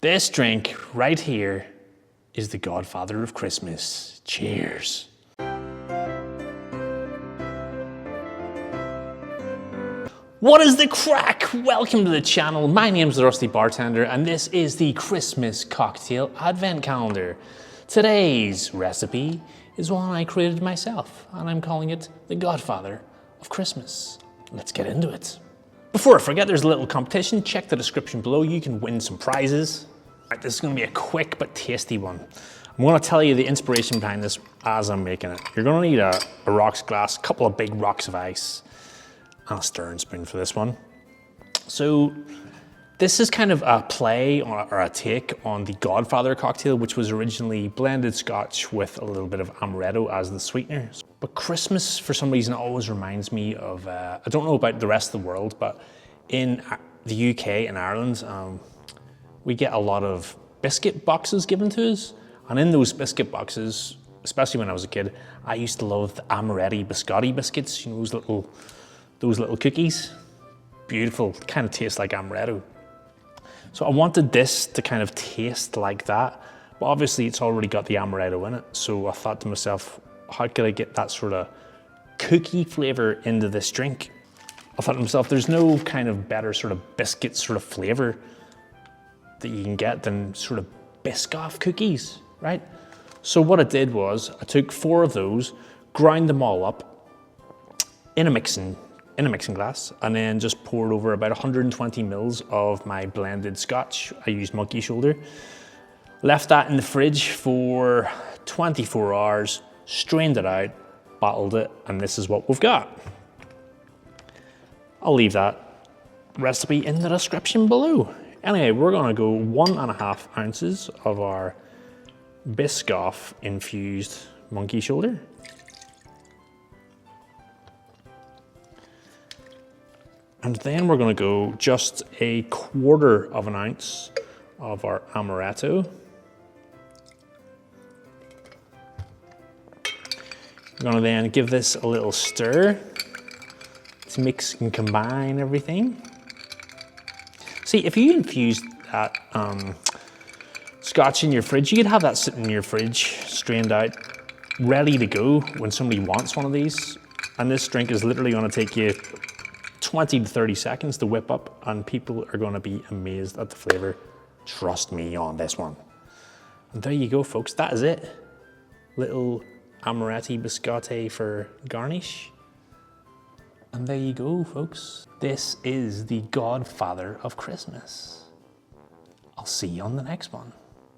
This drink right here is the Godfather of Christmas. Cheers. What is the crack? Welcome to the channel. My name's the Rusty Bartender and this is the Christmas Cocktail Advent Calendar. Today's recipe is one I created myself and I'm calling it the Godfather of Christmas. Let's get into it. Before I forget, there's a little competition. Check the description below. You can win some prizes. All right, this is gonna be a quick but tasty one. I'm gonna tell you the inspiration behind this as I'm making it. You're gonna need a rocks glass, a couple of big rocks of ice, and a stirring spoon for this one. So this is kind of a play or a take on the Godfather cocktail, which was originally blended scotch with a little bit of Amaretto as the sweetener. But Christmas, for some reason, always reminds me of, I don't know about the rest of the world, but in the UK and Ireland, we get a lot of biscuit boxes given to us. And in those biscuit boxes, especially when I was a kid, I used to love the Amaretti Biscotti biscuits, you know, those little cookies. Beautiful, kind of tastes like Amaretto. So I wanted this to kind of taste like that, but obviously it's already got the Amaretto in it. So I thought to myself, how could I get that sort of cookie flavor into this drink? I thought to myself, there's no kind of better sort of biscuit sort of flavor that you can get than sort of Biscoff cookies, right? So what I did was I took 4 of those, ground them all up in a mixing glass, and then just poured over about 120 mils of my blended scotch. I used Monkey Shoulder. Left that in the fridge for 24 hours, strained it out, bottled it, and this is what we've got. I'll leave that recipe in the description below. Anyway, we're gonna go 1.5 ounces of our Biscoff infused Monkey Shoulder. And then we're gonna go just 1/4 ounce of our Amaretto. I'm gonna then give this a little stir to mix and combine everything. See, if you infused that scotch in your fridge, you could have that sitting in your fridge, strained out, ready to go when somebody wants one of these. And this drink is literally gonna take you 20 to 30 seconds to whip up, and people are gonna be amazed at the flavor. Trust me on this one. And there you go, folks, that is it. Little Amaretti Biscotti for garnish. And there you go, folks. This is the Godfather of Christmas. I'll see you on the next one.